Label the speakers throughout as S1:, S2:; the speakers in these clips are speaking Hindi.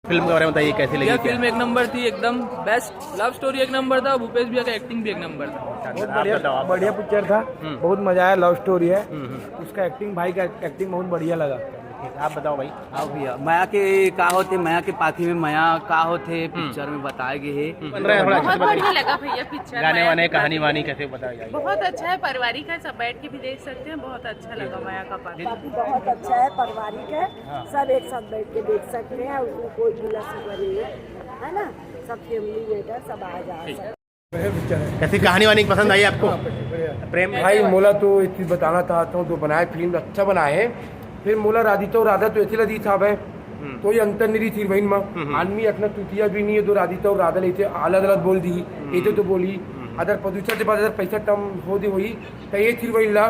S1: फिल्म के बारे में बताइए, कैसी लगी?
S2: यह फिल्म एक नंबर थी, एकदम बेस्ट। लव स्टोरी एक नंबर था, भूपेश भैया का एक्टिंग भी एक नंबर था।
S3: बहुत बढ़िया पिक्चर था, बहुत मजा आया। लव स्टोरी है, उसका एक्टिंग, भाई का एक्टिंग बहुत बढ़िया लगा।
S1: आप बताओ भाई।
S4: हाँ भैया, माया के का होते, माया के पाथी में माया का होते पिक्चर में बताए गए है।
S5: बहुत बढ़िया लगा भैया पिक्चर।
S1: गाने वाने, कहानी वानी कैसे बताया जाए?
S5: बहुत अच्छा है, पारिवारिक है, सब बैठ के भी देख सकते हैं। बहुत अच्छा लगा माया का पात्र।
S6: काफी बहुत अच्छा है, पारिवारिक है, सब एक साथ बैठ के देख सकते हैं, उसमें कोई गिला शिकवा नहीं है ना। सब फैमिली मेटर सब आ जा सकते हैं।
S1: कैसी कहानी वानी पसंद आई आपको? प्रेम
S3: भाई मोला तो एक चीज बताना चाहता हूँ, तो बनाए फिल्म अच्छा बनाए है। फिर मोला राधिका और राधा तो ऐसे लदी साहब है, कोई अंतर नहीं थी बहन में। आदमी अपना तुतिया भी नहीं है, तो राधिका और राधा लेते अलग अलग बोल दी, ये तो बोली अदर प्रदूषण के बाद अगर पैसा कम हो दी हुई तो ये थी वही ला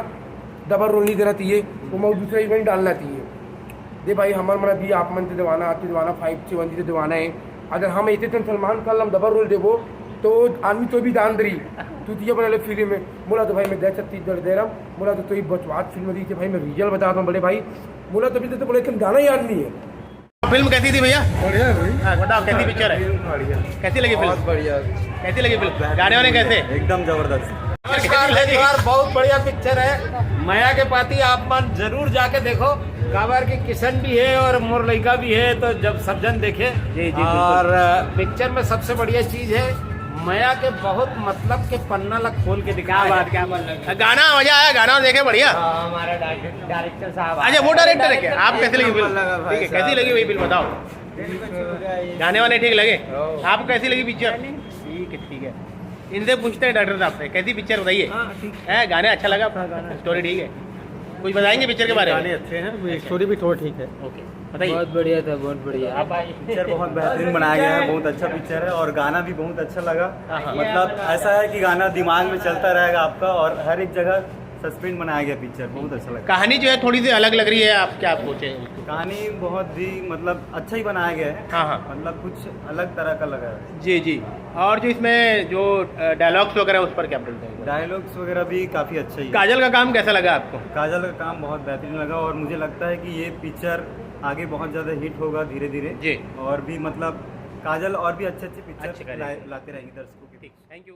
S3: डबल रोल नहीं देना चाहिए, वो मैं दूसरा इवेंट डालना चाहिए। दे भाई हमारे मरा दिया आप मन से दीवाना, आते दीवाना 5 से दीवाना है। अगर हम ऐसे तो सलमान खान हम डबल रोल देवो तो आदमी तो भी दान दरी तुतिया बना ले फिल्म में। बोला तो भाई मैं 10-30 दे रहा हूँ, बोला तो ये बचवात फिल्म दी थी भाई, मैं रिजल्ट बताता हूँ बड़े भाई। बोला तो भी तो बोले गाना ही आदमी है।
S1: फिल्म कैसी थी भैया?
S3: बढ़िया
S1: हाँ, बताओ कैसी पिक्चर है? कैसी लगी फिल्म?
S3: बढ़िया,
S1: कैसी लगी फिल्म? गाने वाने कैसे?
S4: एकदम जबरदस्त।
S7: नमस्कार, बहुत बढ़िया पिक्चर है। माया के पाती आप मन जरूर जाके देखो। काबर की किशन भी है और मोर लड़का भी है, तो जब सब जन देखे। और पिक्चर में सबसे बढ़िया चीज है माया के बहुत मतलब के पन्ना लग खोल के दिखाया है।
S1: क्या गाना मजा आया? गाना देखे बढ़िया।
S7: हमारे डायरेक्टर साहब।
S1: अच्छा, वो डायरेक्टर है क्या? आप कैसी लगी फिल्म? ठीक है, कैसी लगी वही फिल्म बताओ। गाने वाने ठीक लगे? आपको कैसी लगी पिक्चर? ठीक है। इनसे पूछते हैं डॉक्टर साहब से, कैसी पिक्चर बताइए? है गाने अच्छा लगा? स्टोरी ठीक है? कुछ बताएंगे पिक्चर के बारे में?
S3: गाने अच्छे हैं, स्टोरी भी थोड़ा ठीक है।
S1: ओके, बताइए।
S2: बहुत बढ़िया था, बहुत बढ़िया।
S4: पिक्चर बहुत बेहतरीन बनाया गया है, बहुत अच्छा पिक्चर है और गाना भी बहुत अच्छा लगा। मतलब ऐसा है कि गाना दिमाग में चलता रहेगा आपका, और हर एक जगह सस्पेंस बनाया गया। पिक्चर बहुत अच्छा लगा।
S1: कहानी जो है थोड़ी सी अलग लग रही है, आप क्या सोचे?
S4: कहानी बहुत ही मतलब अच्छा ही बनाया गया है।
S1: हाँ,
S4: मतलब कुछ अलग तरह का लगा है।
S1: जी। और जो इसमें जो डायलॉग्स वगैरह उस पर क्या बोलते हैं?
S4: डायलॉग्स वगैरह भी काफी अच्छा ही है।
S1: काजल का काम कैसा लगा आपको?
S4: काजल का काम बहुत बेहतरीन लगा, और मुझे लगता है कि ये पिक्चर आगे बहुत ज़्यादा हिट होगा धीरे धीरे
S1: जी।
S4: और भी मतलब काजल और भी अच्छे पिक्चर
S1: अच्छे करेगी।
S4: लाते रहेंगे दर्शकों के।
S1: Thank you.